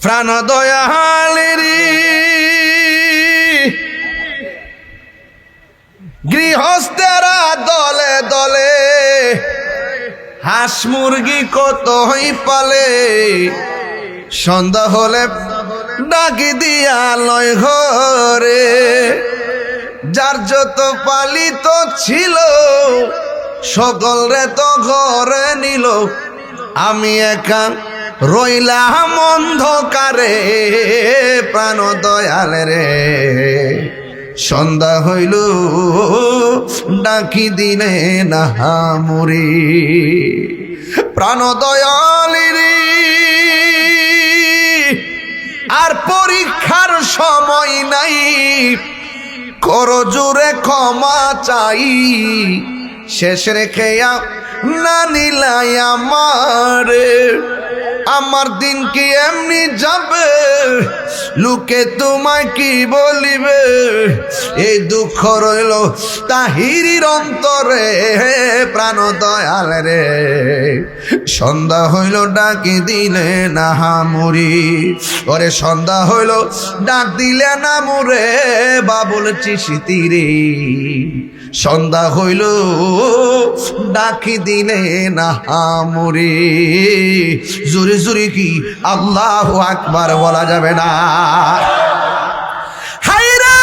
প্রাণ দয়ালেরি গৃহস্থেরা দলে দলে হাঁস মুরগি কতই পালে সন্ধ্যা হলে ডাকি দিয়া লয় ঘরে যার যত পালিত ছিল সকল রে তো ঘরে নিল আমি একা রইলাম অন্ধকারে প্রাণ দয়াল রে সন্ধ্যা হইল ডাকি দিলে না মুরি প্রাণ দয়াল রে আর পরীক্ষার সময় নাই করো জোরে ক্ষমা চাই শেষ রেখে না নিলাই আমার দিন কি এমনি যাবে লোকে তোমায় কি বলিবে এই দুঃখ রইল তাহিরির অন্তরে প্রাণ দয়াল রে সন্ধ্যা হইল ডাকি দিলে না মুরি ওরে সন্ধ্যা হইল ডাক দিলে না মুরে বাবুল চিশিতিরে সন্ধ্যা হইল ডাকি দিলে না মুরি জোরে জোরে কি আল্লাহু আকবার বলা যাবে না হায়রে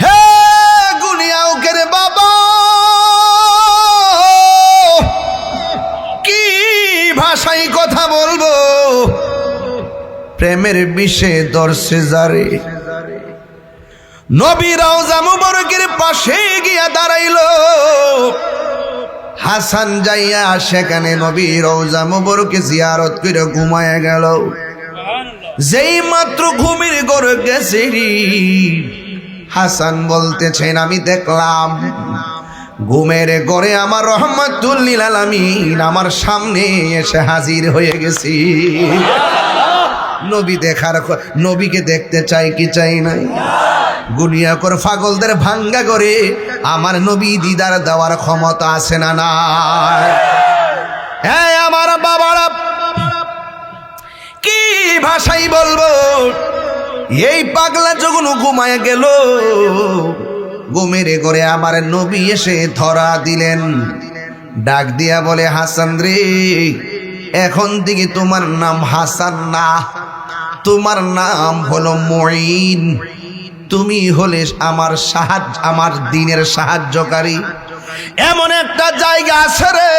হে গুনিয়াও করে বাবা কি ভাষায় কথা বলবো প্রেমের বিষে দর্শে যারে নবী রওজা মুবারকের পাশে গিয়া দাঁড়াইলো হাসান যাইয়া সেখানে নবী রওজা মুবারকে জিয়ারত করে ঘুমায়া গেল যেই মাত্র ঘুমের ঘরে গেছে হাসান বলতেছেন আমি দেখলাম ঘুমের ঘরে আমার রহমাতুল লিল আলামিন আমার সামনে এসে হাজির হয়ে গেছি নবীকে দেখতে চাই কি চাই না গুনিয়া করে পাগলদের ভাঙ্গা করে আমার নবী দিদার দেওয়ার ক্ষমতা আছে না না হ্যাঁ আমার বাবারা কি ভাষাই বলবো এই পাগলা যখন ঘুমায় গেল ঘুমের ঘরে আমার নবী এসে ধরা দিলেন ডাক দিয়া বলে হাসান রে এখন থেকে তোমার নাম হাসান না তোমার নাম হলো মুঈন তুমি হলে আমার দ্বীনের সাহায্যকারী এমন একটা জায়গা আছে রে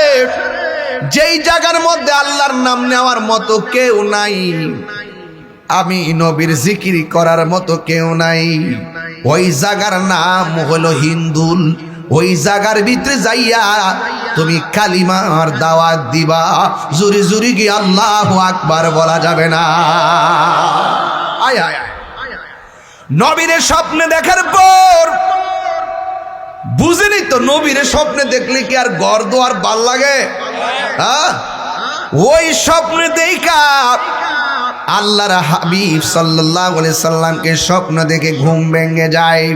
যেই জায়গার মধ্যে আল্লাহর নাম নেওয়ার মতো কেউ নাই আমি নবীর জিকির করার মতো কেউ নাই ওই জায়গার নাম হলো হিন্দুল ওই জায়গার ভিতরে যাইয়া তুমি কালিমার দাওয়াত দিবা জুরি জুরি কি আল্লাহু আকবার বলা যাবে না আয় আয় নবীরে স্বপ্নে দেখার পর বুঝেনি তো নবীরে স্বপ্নে দেখলে কি আর ঘর দোয়ার ভাল লাগে ওই স্বপ্নে দেখা আল্লাহর হাবিব সাল্লাল্লাহু আলাইহি সাল্লামকে স্বপ্ন দেখে ঘুম ভেঙে যায়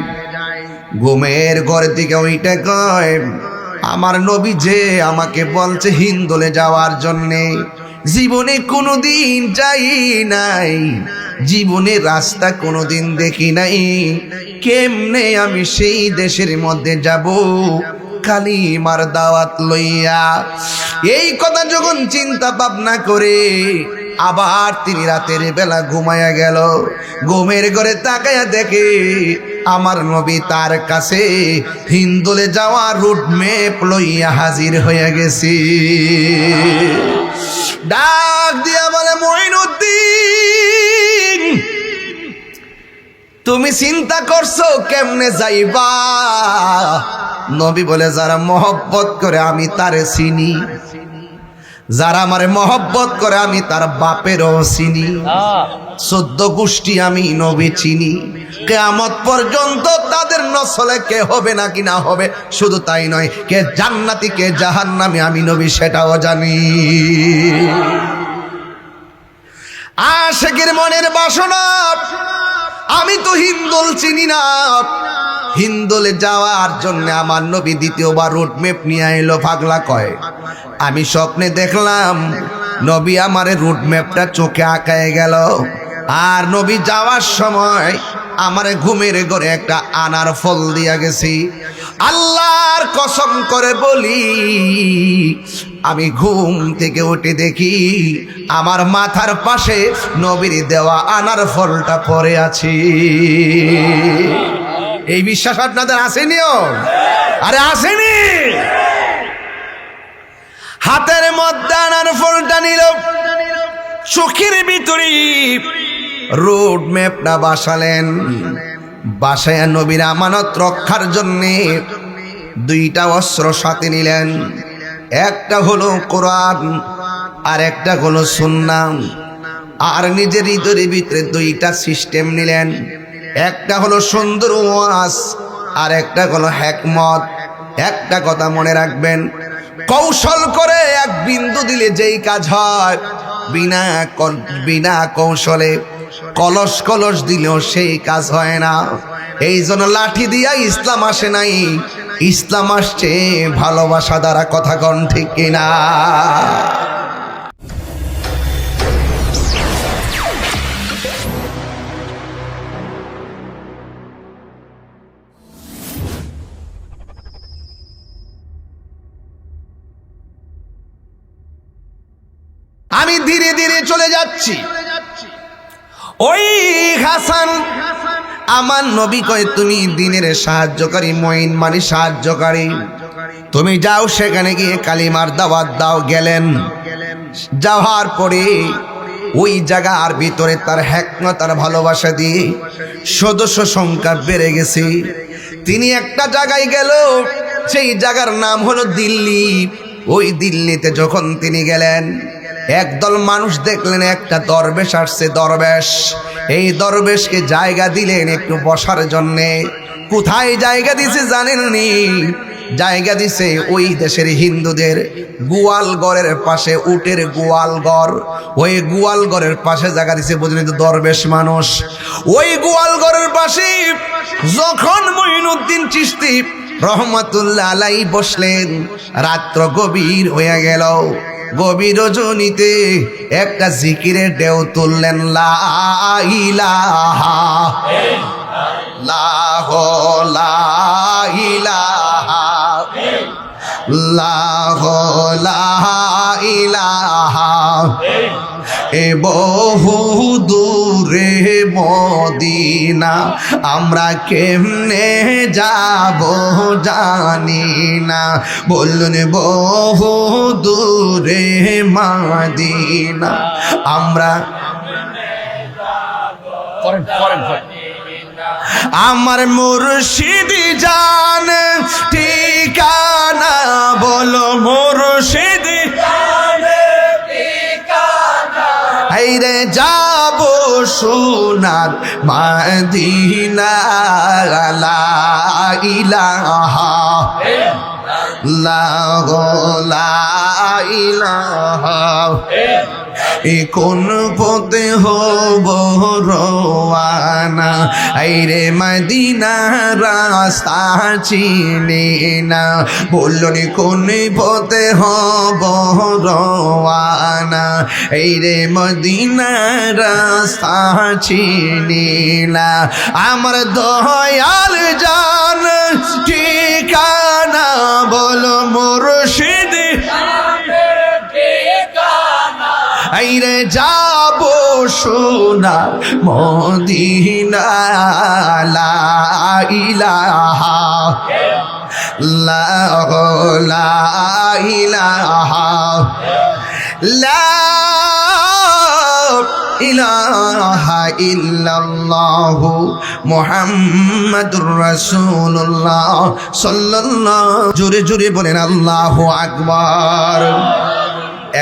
ঘুমের ঘর থেকে ওইটা কয় আমার নবী যে আমাকে বলছে হিন্দুলে যাওয়ার জন্যে জীবনে কোনোদিন যাই নাই জীবনে রাস্তা কোনোদিন দেখি নাই কেমনে আমি সেই দেশের মধ্যে যাব কালিমার দাওয়াত লইয়া এই কথা যখন চিন্তা ভাবনা করে আবার তিনি রাতের বেলা ঘুমায়া গেল ঘুমের ঘরে তাকায়া দেখে আমার নবী তার কাছে হিন্দুলে যাওয়া রুট ম্যাপ লইয়া হাজির হয়ে গেছি ডাক দিয়া বলে মুঈনুদ্দিন তুমি চিন্তা করছো কেমনে যাইবা নবী বলে যারা মহব্বত করে আমি তারে চিনি যারা আমারে মহব্বত করে আমি তার বাপেরও চিনি 14 গোষ্ঠী আমি নবী চিনি কিয়ামত পর্যন্ত তাদের নসলে কে হবে নাকি না হবে শুধু তাই নয় কে জান্নাতি কে জাহান্নামী আমি নবী সেটাও জানি আশিকের মনের বাসনা আমি তো হিন্দুল চিনি না হিন্দুলে যাওয়ার জন্য আমার নবী দ্বিতীয়বার রুট ম্যাপ নিয়ে এলো পাগলা কয় আমি স্বপ্নে দেখলাম নবী আমারে রুট ম্যাপটা চোখে আঁকায় গেল। আর নবী যাওয়ার সময় আমারে ঘুমের ঘরে একটা আনার ফল দিয়া গেছি। আল্লাহর কসম করে বলি, আমি ঘুম থেকে উঠে দেখি আমার মাথার পাশে নবীর দেওয়া আনার ফলটা পড়ে আছে। এই বিশ্বাস আপনাদের আসেনিও? আরে আসেনি? হাতের মধ্যে আনার ফলটা নিল, চোখের ভিতরে রোড ম্যাপটা বাসালেন। বাসায় নবীর আমানত রক্ষার জন্যে দুইটা অস্ত্র সাথে নিলেন। একটা হলো কোরআন আর একটা হলো সুন্নাহ। আর নিজের হৃদয়ের ভিতরে দুইটা সিস্টেম নিলেন। একটা হলো সুন্দর ওয়াজ আর একটা হলো হিকমত। একটা কথা মনে রাখবেন, কৌশল করে এক বিন্দু দিলে যেই কাজ হয়, বিনা কৌশলে কলস কলস দিলেও সেই কাজ হয় না। এই জন্য লাঠি দিয়া ইসলাম আসে নাই, ইসলাম আসছে ভালোবাসা দ্বারা। কথা কন ঠিক কিনা? আমি ধীরে ধীরে চলে যাচ্ছি। ওই হাসান আমার নবী কয়, তুমি দিনের সাহায্যকারী, মঈন মানে সাহায্যকারী, তুমি যাও সেখানে গিয়ে কালিমার দাওয়াত দাও। গেলেন। যাওয়ার পরে ওই জায়গার ভিতরে তার হিকমত আর ভালোবাসা দিয়ে সদস্য সংখ্যা বেড়ে গেছে। তিনি একটা জায়গায় গেল, সেই জায়গার নাম হলো দিল্লি। ওই দিল্লিতে যখন তিনি গেলেন, একদল মানুষ দেখলেন একটা দরবেশ আসছে। দরবেশ, এই দরবেশকে জায়গা দিলেন একটু বসার জন্যে। কোথায় জায়গা দিছে জানেননি? জায়গা দিছে ওই দেশের হিন্দুদের গোয়ালঘরের পাশে, উটের গোয়ালঘর। ওই গোয়ালঘরের পাশে জায়গা দিছে, বুঝলেন তো দরবেশ মানুষ। ওই গোয়ালঘরের পাশে যখন মঈনুদ্দিন চিশতি রহমাতুল্লাহ আলাইহি বসলেন, রাত্র গভীর হয়ে গেল। গভীর রজনীতে একটা জিকিরের ঢেউ তুললেন, লা ইলাহা ইল্লাল্লাহ, লা ইলাহা ইল্লাল্লাহ, লা ইলাহা। এ বহু দূরে মদিনা, আমরা কেমনে যাব জানি না। বলুন বহু দূরে মদিনা, আমরা আমার মুর্শিদ জান ঠিকানা, বলো মুর্শিদ রে যাব সোনার মদিনা। লা ইলাহা ইল্লাল্লাহ, লা ইলাহা। কোন পথে হব রওয়ানা, আইরে মদিনা রাস্তা চিনি না। বলুন কোন পথে হব রওয়ানা, আইরে মদিনা রাস্তা চিনি না। আমার দয়াল জান ঠিকানা, বলো মুর্শিদ আইরে যাব সোনার মদিনা। লা ইলাহা ইল্লাল্লাহ, লা ইলাহা, লা ইলাহা ইল্লাল্লাহ মুহাম্মাদুর রাসূলুল্লাহ সাল্লাল্লাহু। জোরে জোরে বলেন আল্লাহু আকবার।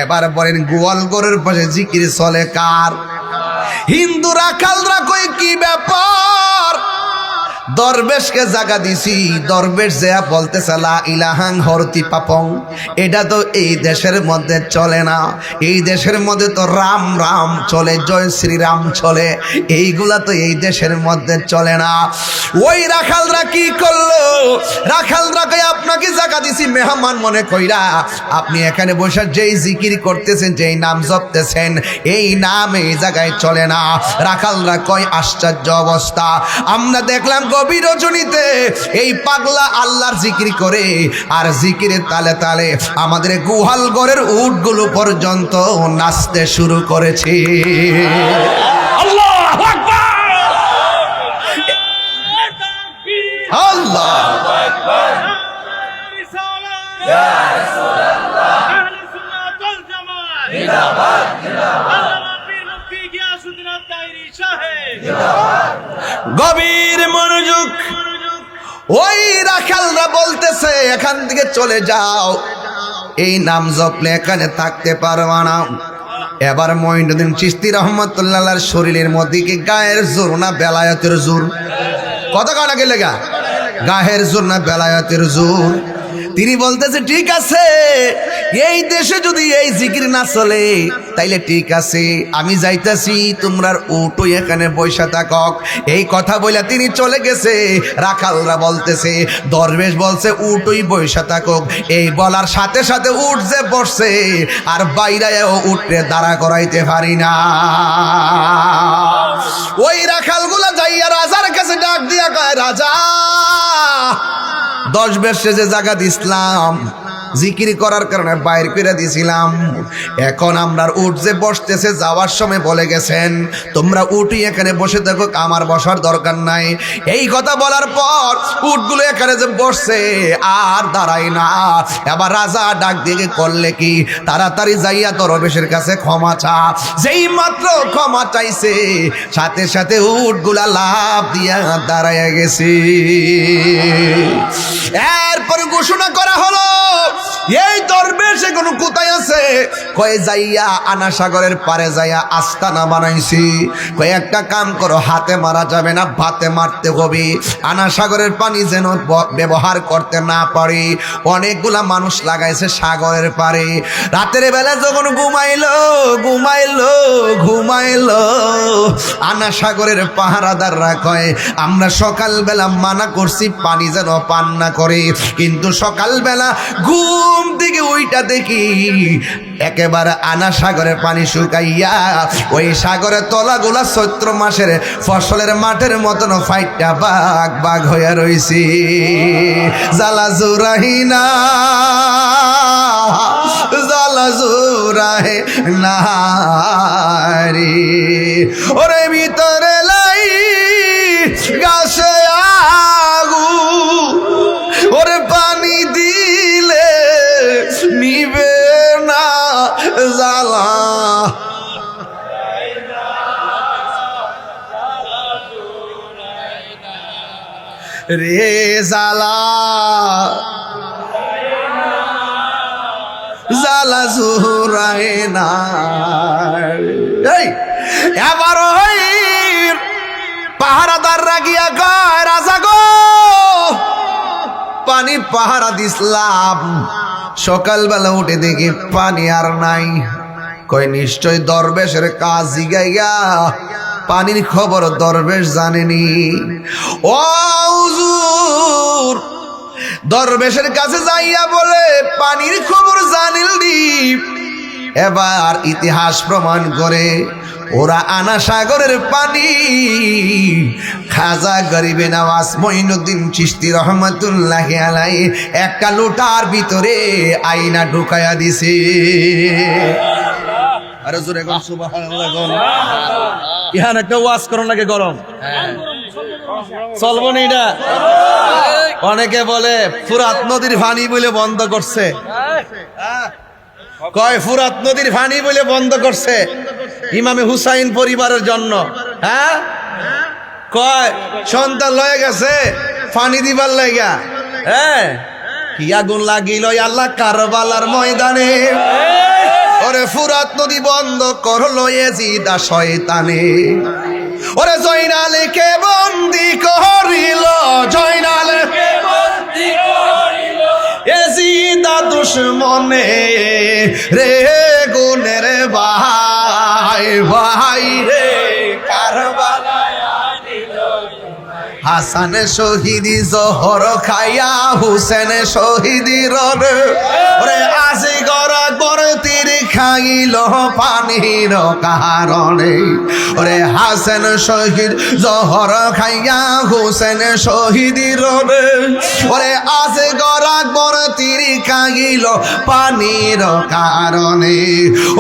এবার বলেন গোয়ালঘরের পাশে জিকির চলে কার? হিন্দুরা কালরা কই কি ব্যাপার, দরবেশকে জাগা দিছি, দরবেশ যে বলতেছে লা ইলাহাং হরতি পাপং। এটা তো এই দেশের মধ্যে চলে না, এই দেশের মধ্যে তো রাম রাম চলে, জয় শ্রীরাম চলে, এইগুলা তো এই দেশের মধ্যে চলে না। ওই রাখালরা কি করলো, রাখালরা কই আপনাকে জাগা দিছি মেহমান মনে কইরা, আপনি এখানে বসে যেই জিকির করতেছেন, যেই নাম জপতেছেন, এই নাম এই জায়গায় চলে না। রাখালরা কয় আশ্চর্য অবস্থা, আমরা দেখলাম গভীর রজনীতে এই পাগলা আল্লাহর জিকির করে, আর জিকিরের তালে তালে আমাদের গুহাল ঘরের উটগুলো পর্যন্ত নাচতে শুরু করেছে। আল্লাহু আকবার, আল্লাহু আকবার। ইয়া রাসূলুল্লাহ, আহলে সুন্নাত ওয়াল জামাত জিন্দাবাদ, জিন্দাবাদ। গভীর মনোযোগ। ওই রাখালরা বলতেছে এখান থেকে চলে যাও, এই নাম জপলে এখানে থাকতে পারবা না। এবার মঈনুদ্দিন চিশতি রহমতুল্লাহ আলাইহির শরীরের মধ্যে কি গায়ের জোর না বেলায়েতের জোর? কথা কাটা গেলে গা গায়ের জোর না বেলায়েতের জোর? তিনি বলতেছে ঠিক আছে, এই দেশে যদি এই জিকির না চলে তাইলে ঠিক আছে, আমি যাইতাছি, তোমরা উঠো এখানে বৈশা থাকক। এই কথা বলে তিনি চলে গেছে। রাখালরা বলতেছে, দরবেশ বলছে উঠোই বৈশা থাকক, এই বলার সাথে সাথে উঠ যে বসছে, আর বাইরেও উঠে দাঁড়া করাইতে পারি না। ওই রাখালগুলা যাইয়া রাজার কাছে ডাক দিয়া কয়, রাজা, 10 বেশে যে জায়গা দিছিলাম জিকির করার কারণে বাইর করে দিয়েছিলাম, এখন আমরা উঠ যে বসতেছে, যাওয়ার সময় বলে গেছেন তোমরা উঠি এখানে বসে দেখো, আমার বসার দরকার নাই। এই কথা বলার পর উটগুলো এখানে যে বসছে আর দাঁড়ায় না। এবার রাজা ডাক দিয়ে করলে কি, তাড়াতাড়ি যাইয়া দরবেশের কাছে ক্ষমা চা। যেই মাত্র ক্ষমা চাইছে, সাথে সাথে উটগুলা লাভ দিয়া দাঁড়ায় গেছে। এরপর ঘোষণা করা হলো, এই দরবেশ এখন কোথায় আছে? কয়ে যাইয়া আনা সাগরের পারে যাইয়া আস্তানা বানাইছি। কয়ে একটা কাম করো, হাতে মারা যাবে না, ভাতে মারতে হবে। আনা সাগরের পানি যেন ব্যবহার করতে না পারি, অনেকগুলা মানুষ লাগাইছে সাগরের পারে। রাতের বেলা যখন ঘুমাইলো ঘুমাইলো ঘুমাইলো, আনা সাগরের পাহারাদাররা কয় আমরা সকালবেলা মানা করছি পানি যেন পান না করে, কিন্তু সকালবেলা ঘুম থেকে ওইটা দেখি একেবারে আনা সাগরের পানি শুকাইয়া ওই সাগরের তলাগুলা চৈত্র মাসের ফসলের মাঠের মতন ফাইটটা বাঘ বাঘ হইয়া রইছি। জ্বালা জোরাহি না, জ্বালা জোরাহে না রে, ওরে ভিতরে লাই গাছে আগু, ওরে পানি দিলে নিবে না জ্বালা। রে জ্বালা জ্বালা জোরায় না। এবার ওই পাহারাদাররা গিয়া কয় রাজা গো, পানি পাহারা দিছিলাম, সকালবেলা উঠে দেখি পানি আর নাই। কয় নিশ্চয় দরবেশের কাজ জিগাইয়া পানির খবর দরবেশ জানেনি। ও হুজুর, দরবেশের কাছে যাইয়া বলে পানির খবর জানিলনি। এবার ইতিহাস প্রমাণ করে ওরা আনা সাগরের পানি খাজা গরিবে নওয়াজ মঈনুদ্দিন চিশতি রহমাতুল্লাহি আলাইহি একটা লোটার ভিতরে আয়না ঢুকায়া দিছে। আরে জোরে কোন সুবহানাল্লাহ কোন ইহান একটা ওয়াজ করন লাগে গরম চলবো না এটা। অনেকে বলে ফুরাত নদীর পানি বলে বন্ধ করছে, কয় ফুরাত নদীর পানি বলে বন্ধ করছে ইমামে হুসাইন পরিবারের জন্য। হ্যাঁ, কয় সন্তান লয়ে গেছে পানি দিবার লাগা। হ্যাঁ, কি আগুন লাগিল আল্লাহ কারবালার ময়দানে, ওরে ফুরাত নদী বন্ধ করলো এজিদা শয়তানে। ওরে জয়নালকে বন্দি করিল, জয়নালকে বন্দি করিল এজিদা দুশমনে রে গুনের ভাই, ভাই রে কারবালায় আনিল। হাসান শহীদ জহর খাইয়া হুসেন শহীদি রনে, ওরে আজি গরা গরতির খাইল পানির কারণে। ওরে হাসান শহীদ জহর খাইয়া হুসেন শহীদি রনে, ওরে আজি গরা গরতির খাইল পানির কারণে।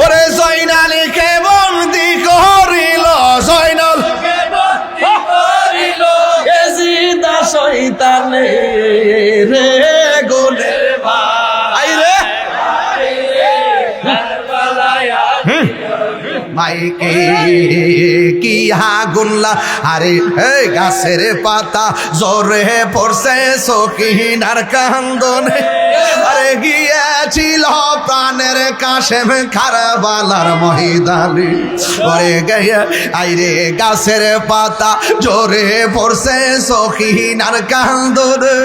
ওরে জয়নালকে বন্দি করিল, জয়নাল শয়তানে রে গুনের ভাই রে মাইকে কি আগুনলা, আরে গাছের পাতা জোরে পড়ছে সকিনার কান্দনে। আরে গিয়েছিল প্রাণের কাশেম কারবালার ময়দানে। ওরে গিয়ে আইরে গাছের পাতা জোরে পড়ছে সকিনার কান্দনে।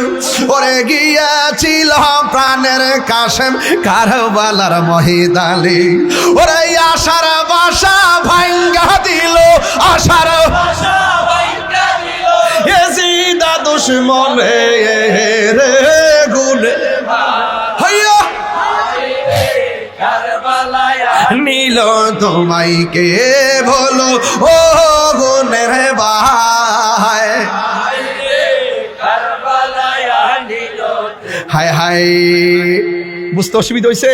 ওরে গিয়েছিল প্রাণের কাশেম কারবালার ময়দানে। ওরে আশার বাসা ভাঙ্গা দিল, আশার বাসা ভাঙ্গা দিল এজিদা দুশমনে রে গুনে হইয়া কারবালায় নীল। তোমায় কে বলো ও গুনের ভাই, কারবালায় নীল। হায় হায়, বুঝতে অসুবিধা হইছে?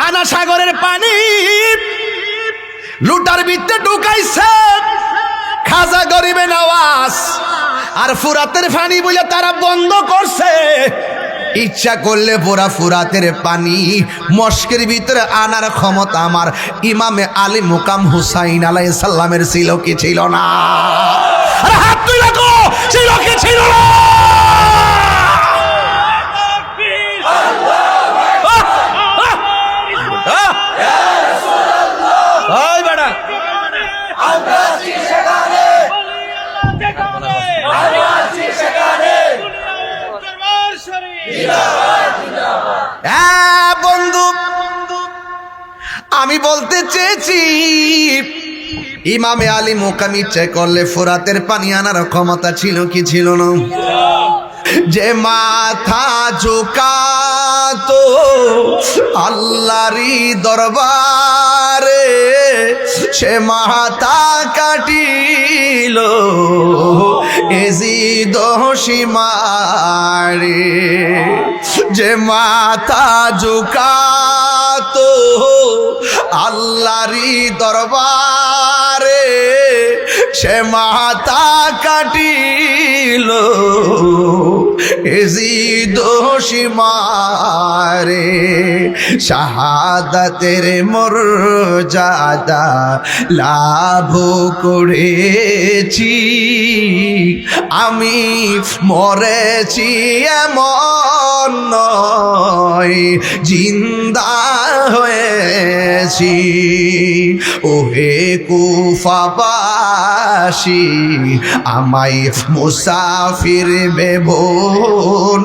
আনা সাগরের পানি লুটার ভিতরে ঢুকাইছে খাজা গরিবে নওয়াজ, আর ফুরাতের পানি বলে তারা বন্ধ করছে। ইচ্ছা করলে পুরা ফুরাতের পানি মস্কের ভিতরে আনার ক্ষমতা আমার ইমামে আলী মুকাম হুসাইন আলাইহিস সালামের ছিল কি ছিল না? আরে হাত তুই রাখো, ছিল কি ছিল না? বন্ধু, আমি বলতে চেয়েছি ইমামে আলী মুকাম ইচ্ছে করলে ফুরাতের পানি আনার ক্ষমতা ছিল কি ছিল না? যে মাথা ঝুকাতো আল্লাহরই দরবারে সে মাথা কাটিল এজিদ সীমারে। যে মাথা ঝুকাতো আল্লাহরই দরবারে সে মাথা কাটিল এজিদ সীমারে। শাহাদাতের মর্যাদা লাভ করেছি আমি, মরেছি এমন নয় জিন্দা হয়েছি। ওহে কুফাবাসী আমায় মুসাফির ভেবো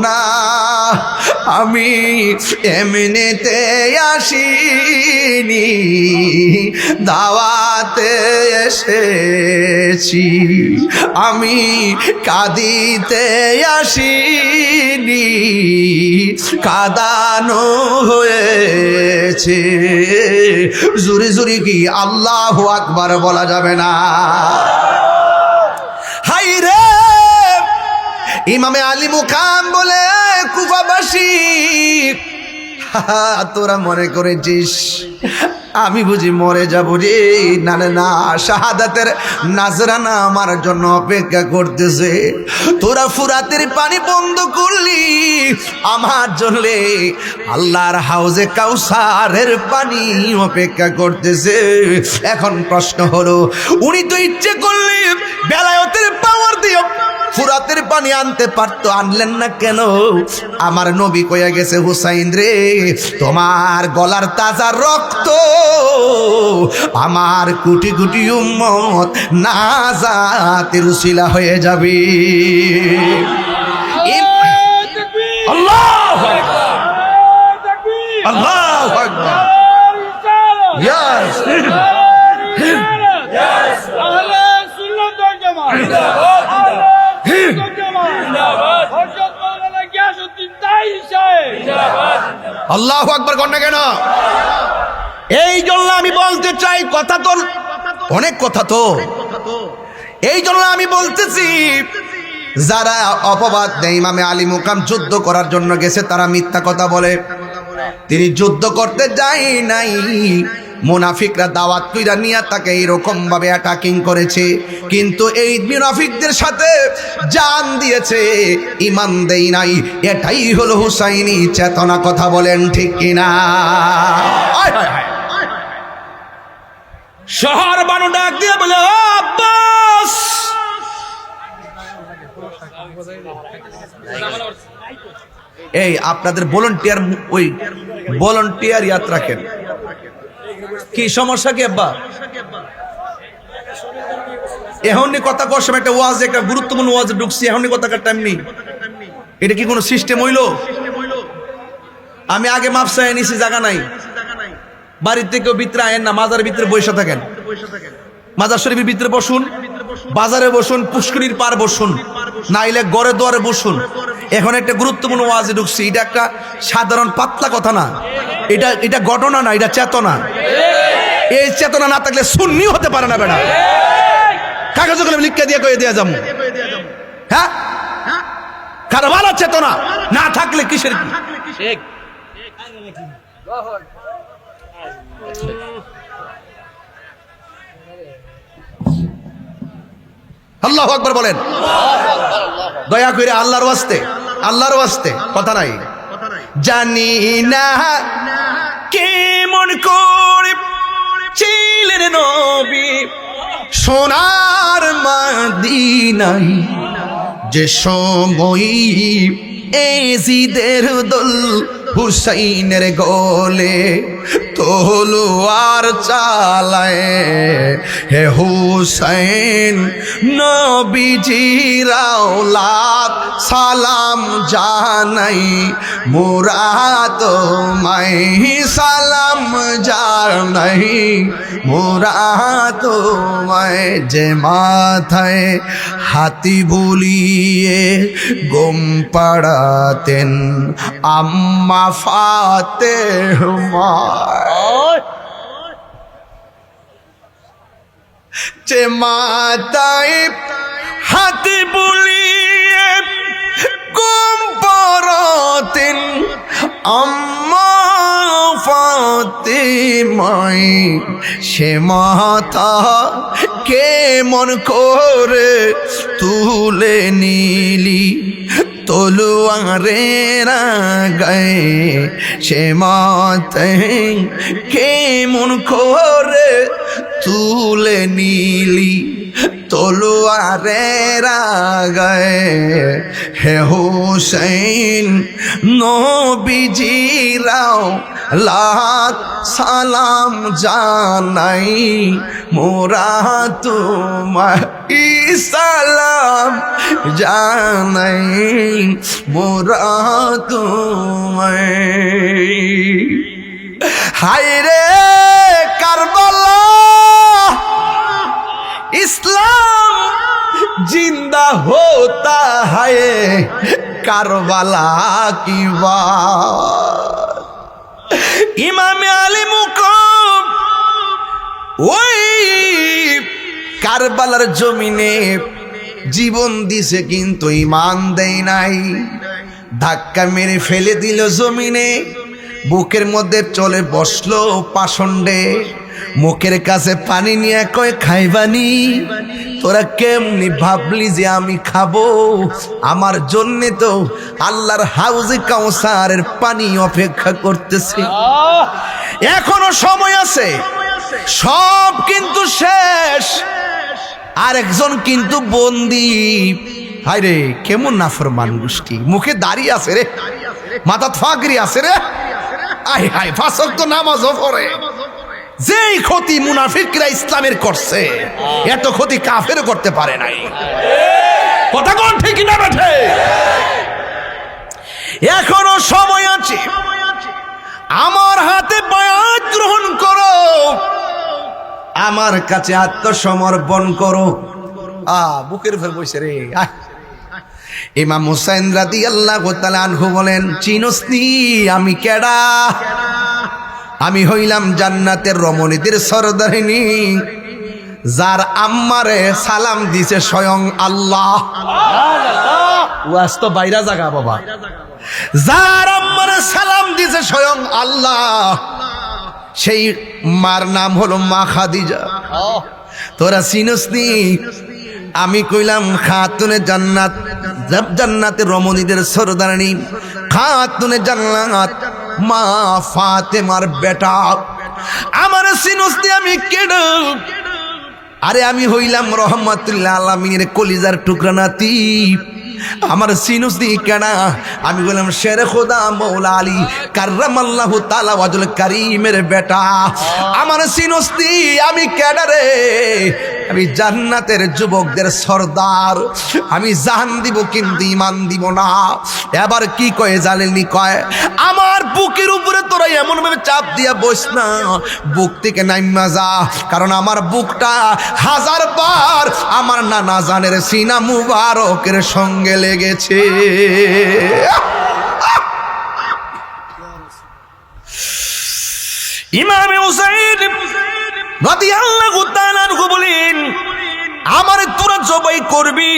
না, আমি এমনিতে আসিনি দাওয়াতে এসেছি, আমি কাঁদিতে আসিনি কাঁদানো হয়েছে। জুরি জুরি কি আল্লাহু আকবার বলা যাবে না? হাই রে ইমামে আলী মুকাম বলে কুফাবাসী, তোরা মনে করেছিস আমি বুঝি মরে যাবো রে? না না না, শাহাদাতের নাজরানা আমার জন্য অপেক্ষা করতেছে। তোরা ফুরাতের পানি বন্ধ করলি আমার জন্য আল্লাহর হাউজে কাউসারের পানি অপেক্ষা করতেছে। এখন প্রশ্ন হলো, উনি তো ইচ্ছে করলে বেলায়েতের পাওয়ার দিয়ে ফুরাতের পানি আনতে পারতো, আনলেন না কেন? আমার নবী কইয়া গেছে, হুসাইন রে, তোমার গলার তাজা রক্ত আমার কোটি কোটি উম্মত নাজাতের উসিলা হয়ে যাবে। আল্লাহু আকবার, আল্লাহু আকবার। ইয়েস, ইয়েস, আহলে সুন্নাত ওয়াল জামাত জিন্দাবাদ, জিন্দাবাদ, হযরত মাওলানা গিয়াসউদ্দিন তাই সাহেব জিন্দাবাদ। আল্লাহু আকবার কোন না কেন? এই জন্য আমি বলতে চাই, কথা তো অনেক কথা তো, এই জন্য আমি বলতেছি যারা অপবাদ দেয় ইমামে আলী মুকাম যুদ্ধ করার জন্য গেছে তারা মিথ্যা কথা বলে। তিনি যুদ্ধ করতে যায় নাই, মুনাফিকরা দাওয়াত কইরা নিয়ে তাকে এরকম ভাবে অ্যাটাকিং করেছে, কিন্তু এই মুনাফিকদের সাথে জান দিয়েছে, ঈমান দেই নাই। এটাই হলো হুসাইনি চেতনা। কথা বলেন ঠিক কিনা? শহর বানু ডাক দিয়ে বলে, ও আব্বাস, এই আপনাদের ভলান্টিয়ার, ওই ভলান্টিয়ার ইয়াত রাখেন। কি সমস্যা কি আব্বা? এখনই কথা কর সময় একটা ওয়াজ, একটা গুরুত্বপূর্ণ ওয়াজে ঢুকছি, এখনই কথা কার টাইম নেই। এটা কি কোনো সিস্টেম হইলো? আমি আগে মাপ চাই নিছি, জায়গা নাই। বাড়ির থেকেও ভিতরে আয়েন না, মাজারের ভিতরে বসে থাকেন। মাজার শরীফের ভিতরে বসুন, বাজারে বসুন, পুষ্করির পার বসুন, নাইলে ঘরে দুয়ারে বসুন। এখন একটা গুরুত্বপূর্ণ ওয়াজে ঢুকছি, এটা একটা সাধারণ পাতলা কথা না, এটা ঘটনা না, এটা চেতনা। এই চেতনা না থাকলে সুন্নি হতে পারে না বেটা। কাগজ কলমে লিখে দিয়ে কয়ে দেয়া যাবো, হ্যাঁ? কারবালার চেতনা না থাকলে কিসের কি? আল্লাহু আকবার বলেন। দয়া করে আল্লাহর ওয়াস্তে, আল্লাহর ওয়াস্তে কথা নাই। জানি না কেমন করে ছিলেন নবী সোনার মদিনায়, যে সময় এজিদের দল হুসাইনের গলে তলোয়ার চালায়, হে হুসাইন নবীজির আওলাদ সালাম জানাই, মোরা তোমায় সালাম জানাই, মোরা তোমায়। যে মাথায় হাতি বুলিয়ে গম পাড়াতেন আম্মা ফাতেমা, যে মাথায় হাতি বুলিয়ে গম পাড়াতেন আম্মা ফাতেমায়, সে মাথা কেমন করে তুলে নিলি তলোয়ারের গায়ে, সে মাথায় কেমন করে তুলে নিলি তলোয়ারের গায়ে, হে হুসাইন নবীজিরাও লাখ সালাম জানাই, মোরা তোমায় সালাম জানাই, মোরা তোমায়। হায় রে কারবালা, इस्लाम जिंदा होता है करबला की बात। इमाम आली मुकाम ওই কারবালার জমিনে জীবন দিছে কিন্তু ঈমান দেয় নাই, ধাক্কা মেরে ফেলে দিল জমিনে, বুকের মধ্যে চলে বসলো পাষণ্ডে, মুখের কাছে পানি নিয়ে কয় খাইবানি? তোরা কেমনি ভাবলি যে আমি খাবো? আমার জন্য তো আল্লাহর হাউজে কাউসারের পানি অপেক্ষা করতেছে, এখনো সময় আছে, সব কিন্তু শেষ। আরেকজন কিন্তু বন্দী, হায় রে কেমন নাফরমান গোষ্ঠী, মুখে দাড়ি আছে রে, মাথাত ফাগরি আছে রে, আয় হায় 5 ওয়াক্ত নামাজও পড়ে। যেই ক্ষতি মুনাফিকরা ইসলামের করছে এত ক্ষতি কাফেরও করতে পারে নাই। কথা কোন ঠিক না বেঠে? এখনো সময় আছে, আমার হাতে বায়াত গ্রহণ করো, আমার কাছে আত্মসমর্পণ করো। বুকের উপর বসে রে। ইমাম হুসাইন রাদিয়াল্লাহু তাআলা আনহু বলেন, চিনসনি আমি কেডা? আমি হইলাম জান্নাতের রমণীদের সরদারিনী, যার আম্মারে সালাম দিছে স্বয়ং আল্লাহ। ওয়াজ তো বাইরা জায়গা বাবা। যার আম্মারে সালাম দিছে স্বয়ং আল্লাহ, সেই মার নাম হলো মা খাদিজা। তোরা চিনসনি? আমি কইলাম খাতুনে জান্নাত, জান্নাতের রমণীদের সরদারিনী, খাতুনে জান্নাত মা ফাতেমার বেটা। আমার চিনসনি আমি কেডা? আরে আমি হইলাম রহমাতুল্লাহ আলামিনের কলিজার টুকরা নাতি। আমার চিনসনি কেডা? আমি বললাম শের খোদা মৌলা আলী কাররামাল্লাহু তাআলা ওয়াজুল কারীমের বেটা। আমার চিনসনি আমি কেডা রে? আমি জান্নাতের যুবকদের সর্দার। আমি জান দিব কিন্তু ঈমান দিব না। এবার কি কয় জানেননি? কয় আমার বুকের উপরে তোরা এমন ভাবে চাপ দিয়া বস না, বুক থেকে নাইমা যা, কারণ আমার বুকটা 1000 বার আমার নানা জানের সিনা মুবারকের সঙ্গে লেগেছে। ইমাম হুসাইন রাদিয়াল্লাহু তাআলা আনহু বলেন, আমারে তোরা জবাই করবি,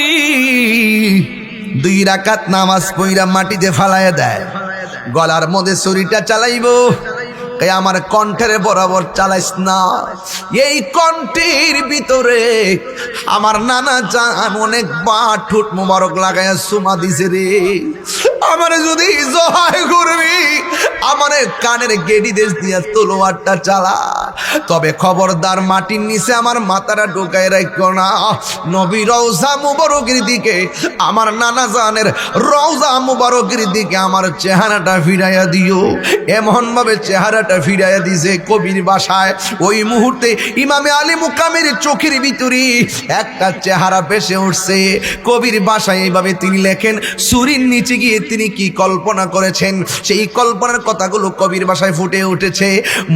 2 রাকাত নামাজ পড়া মাটিতে ফালায়া দেয়, গলার মধ্যে ছুরিটা চালাইবো, আমার কণ্ঠের বরাবর চালাইস না। এই কণ্ঠের ভিতরে আমার নানা জান অনেকবার ঠোঁট মোবারক লাগাইয়া সুমা দিছে রে। আমারে যদি জয় করবি, আমারে কানের গেডি দেশ দিয়া তলোয়ারটা চালা, তবে খবরদার মাটির নিচে আমার মাথাটা ঢোকায় রাখো না। নবী রওজা মুবারকের দিকে, আমার নানা জানের রওজা মুবারকের দিকে আমার চেহারাটা ফিরাইয়া দিও। এমন ভাবে চেহারাটা ফিরাইয়া দিছে কবির ভাষায়, ওই মুহূর্তে ইমামে আলী মুকামের চোখের ভিতরে একটা চেহারা ভেসে উঠছে। কবির ভাষায় এইভাবে তিনি লেখেন, সুরির নিচে গিয়ে তিনি কি কল্পনা করেছেন সেই কল্পনার কথাগুলো কবির ভাষায় ফুটে উঠেছে।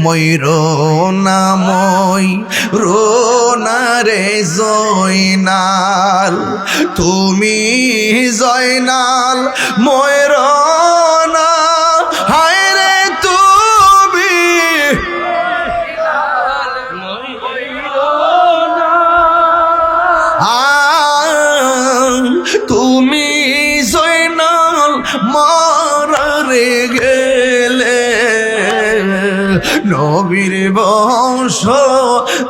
ময়ূরনা ময়ূরনা রে জয়নাল, তুমি জয়নাল ময়ূরনা, হায় রে তুমি তুমি জয়নাল মারারে গেলে, নবীর বংশ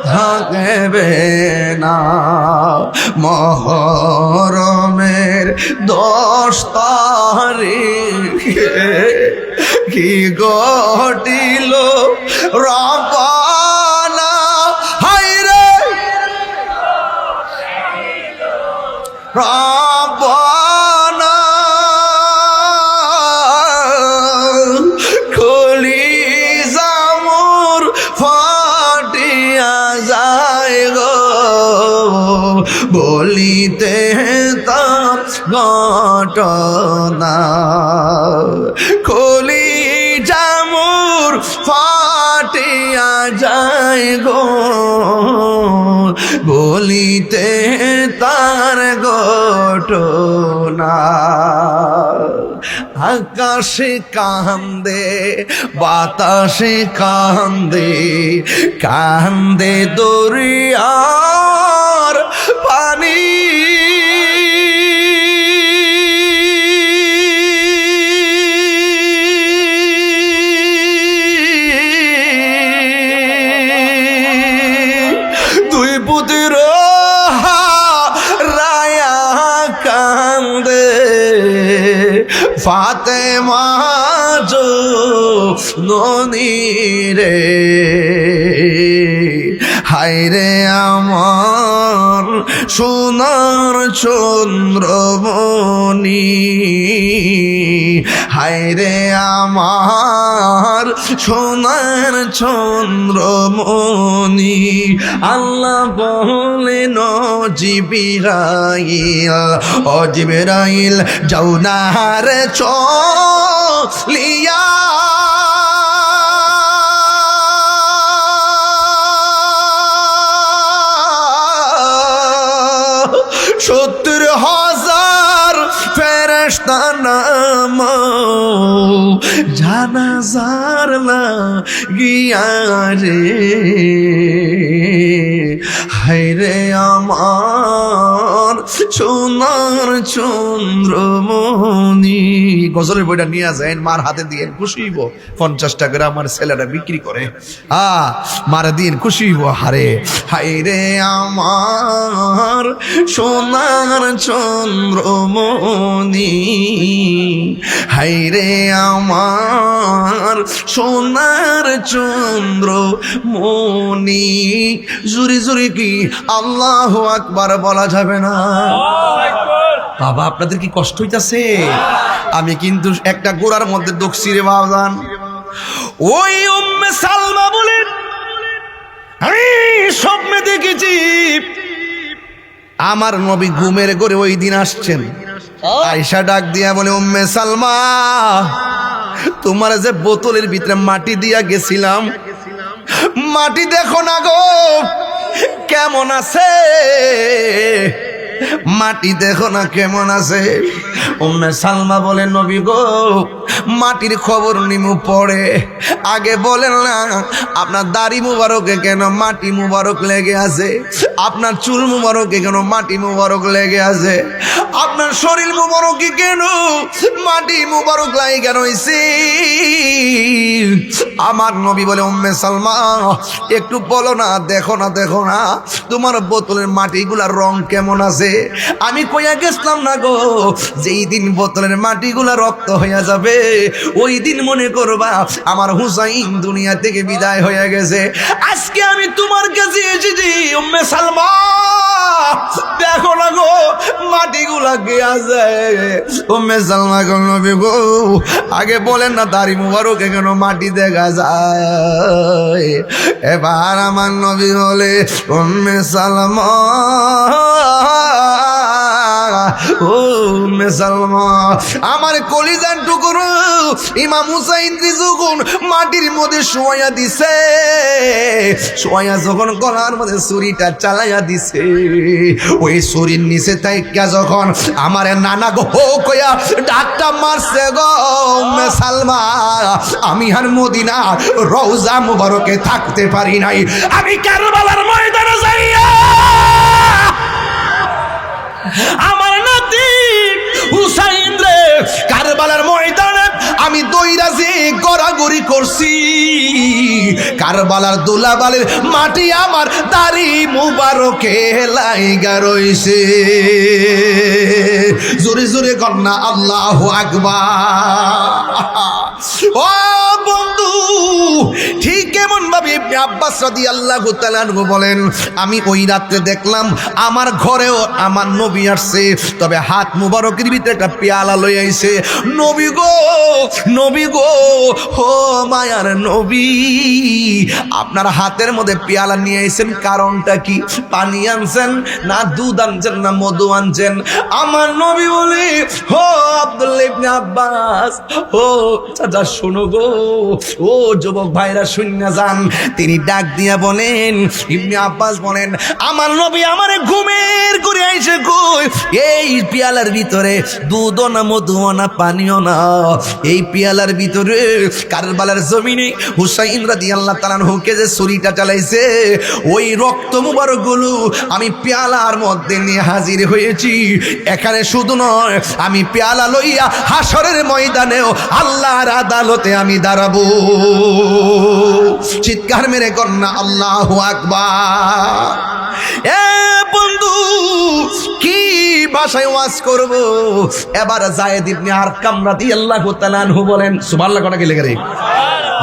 থাকবে না। মহরমের 10 তারিখে কি ঘটিল রবানা, হায়রে রবানা, কলিজা মোর ফাটিয়া যায় গো, বলিতে তার ঘটনা, কলিজা মোর ফাটিয়া যায় গো, বলিতে তার ঘটনা। আকাশে কান্দে বাতাসে কান্দে, কান্দে দরিয়ার পানি, দুই পুত্র রায়া কান্দে, ফাতেমা জননী রে, হায় হায়রে আমার সোনার চন্দ্রমণি, হায়রে আমার সোনার চন্দ্রমণি। আল্লাহ বলেন জিবরাইল, ও জিবরাইল যাও না রে চলিয়া, সত্তর হাজার ফেরেশতা নামাও জানাজার লাগিয়া রে, হায়রে আমার সোনার চন্দ্রমণি। গজলের বইটা নিয়ে যায়, মার হাতে দিয়ে খুশি হইব, 50 টাকা করে আমার ছেলেটা বিক্রি করে, মার দিন খুশি হইব। হারে হায়রে আমার সোনার চন্দ্রমণি, হায়রে আমার সোনার চন্দ্রমণি। জুরি জুরি কি আল্লাহু আকবার বলা যাবে না? বাবা আপনাদের কি কষ্ট হইতাছে? আমি কিন্তু একটা গোড়ার মধ্যে দক্ষি রে বাবাজান। ওই উম্মে সালমা বলেন আমি স্বপ্নে দেখেছি আমার নবী ঘুমের ঘরে ওই দিন আসছেন। আয়েশা ডাক দিয়া বলে, উম্মে সালমা তোমার যে বোতলের ভিতরে মাটি দিয়া গেছিলাম, মাটি দেখো না গো কেমন আছে, মাটি দেখো না কেমন আছে। উম্মে সালমা বলে, নবী গো মাটির খবর নিমু পড়ে, আগে বলেন না আপনার দাড়ি মুবারকে কেন মাটি মুবারক লেগে আছে, আপনার চুল মুবারকে কেন মাটি মুবারক লেগে আছে, আপনার শরীর মুবারকে কেন মাটি মুবারক লাগে কেন হইছে? আমার নবী বলে, উম্মে সালমা একটু বলো না, দেখো না দেখো না তোমার বোতলের মাটিগুলার রং কেমন আছে। আমি কইয়া গেছিলাম না গো যেই দিন বোতলের মাটিগুলা রক্ত হইয়া যাবে ওই দিন মনে করবা আমার হুসাইন দুনিয়া থেকে বিদায় হয়ে গেছে। আজকে আমি তোমার কাছে এসেছি উম্মে সালমা, দেখো না গো মাটিগুলা কে আছে। উম্মে সালমা গো নবী গো আগে বলেন না দাড়ি মুবারকে কেন মাটি দেখা যায়। এবার আমার নবী বলে, উম্মে সালমা ও উম্মে সালমা আমার কলিজার টুকরো ইমাম হুসাইন যখন মাটির মধ্যে শোয়া দিছে, শোয়া যখন গলার মধ্যে ছুরিটা চালাইয়া দিছে, ওই ছুরির নিচে তাইকা যখন আমার নানা গো কইয়া ডাকটা মারছে গো উম্মে সালমা, আমি আর মদিনা রওজা মুবারকে থাকতে পারি নাই, আমি কারবালার ময়দানে যাইয়া আমার নাতি হুসাইন রে কারবালার ময়দানে আমি দইরাজি গড়াগড়ি করছি, কারবালার দুলাবালের মাটি আমার দাড়ি মুবারকে লাইগা রইছে। জোরে জোরে কন্যা আল্লাহু আকবার। ও বন্ধু ঠিক কেমন ভাবে ইবনে আব্বাস রাদিয়াল্লাহু তাআলা আনহু বলেন, আমি ওই রাতে দেখলাম আমার ঘরেও আমার নবী আসছে, তবে হাত মুবারকের ভিতরে একটা পেয়ালা লই আইছে। নবী গো নবী গো ও মায়ার নবী, আপনার হাতের মধ্যে পেয়ালা নিয়ে আইছেন কারণটা কি? পানি আনছেন না দুধ আনছেন না মধু আনছেন? আমার নবী বলে, ও আব্দুল্লাহ ইবনে আব্বাস, ও চাচা শোনো গো, ও যুবক ভাইরা শুনে যান। তিনি ডাক দিয়া বলেন, ইবনে আব্বাস বলেন, আমার নবী আমারে ঘুমের করে আইছে কই এই পেয়ালার ভিতরে দুধও না মধুও না পানিও না, এই পেয়ালার ভিতরে কারবালার জমিনে হুসাইন রাদিয়াল্লাহু তাআলা আনহুকে যে ছুরিটা চালাইছে ওই রক্ত মুবারক গুলো আমি পেয়ালার মধ্যে নিয়ে হাজির হয়েছি। এখানে শুধু নয়, আমি পেয়ালা লইয়া হাসরের ময়দানেও আল্লাহর আদালতে আমি দাঁড়াবো। চিৎকার মেরে কন্যা আল্লাহু আকবার। এ বন্ধু কি ভাষায় ওয়াজ করব? এবার যায়েদ ইবনে আরকাম রাদিয়াল্লাহু তাআলা আনহু বলেন, সুবহানাল্লাহ, কথা কি লেগে রে?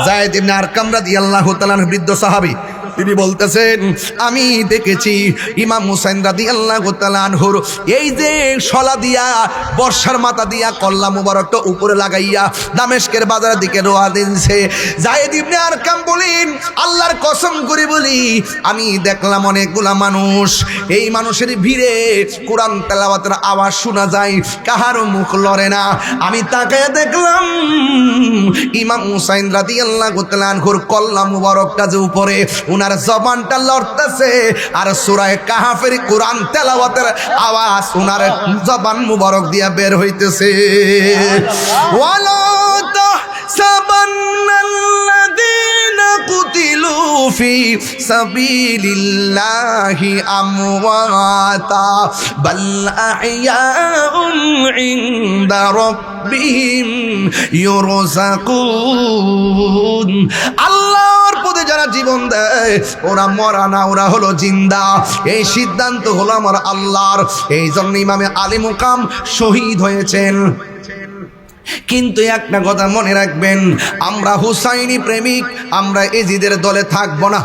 যায়েদ ইবনে আরকাম রাদিয়াল্লাহু তাআলা আনহু বৃদ্ধ সাহাবী, তিনি বলতেছেন আমি দেখেছি ইমাম হুসাইন রাদিয়াল্লাহু তাআলা আনহুর এই যে শলা দিয়া বর্ষার মাথা দিয়া কল্লা মুবারকটা উপরে লাগাইয়া দামেস্কের বাজারের দিকে রওনা দিয়েছে। যায়েদ ইবনে আরকাম বলেন আল্লাহর কসম করে বলি আমি দেখলাম অনেকগুলা মানুষ, এই মানুষের ভিড়ে কোরআন তেলাওয়াতের আওয়াজ শোনা যায়, কাহারও মুখ লড়ে না। আমি তাকায় দেখলাম ইমাম হুসাইন রাদিয়াল্লাহু তাআলা আনহুর কল্লা মুবারকটা যে উপরে, উনার জবানটা লড়তেছে আর সূরা কাহফের কোরআন তেলাওয়াতের আওয়াজ উনার জবান মুবারক দিয়া বের হইতেছে। ওয়ালা তাহসাবান্নাল্লাযীনা কুতিলু ফি সাবিলিল্লাহি আমওয়াতা বাল আহইয়াউন ইনদা রাব্বিহিম ইউরযাকুন। আল্লাহর পথে যারা জীবন দেয় ওরা মরা না, ওরা হলো জিন্দা। এই সিদ্ধান্ত হলো আমার আল্লাহর। এই জন্য ইমামে আলী মুকাম শহীদ হয়েছেন। কিন্তু একটা কথা মনে রাখবেন, আমরা হুসাইনি প্রেমিক, আমরা এজিদের দলে থাকবো না।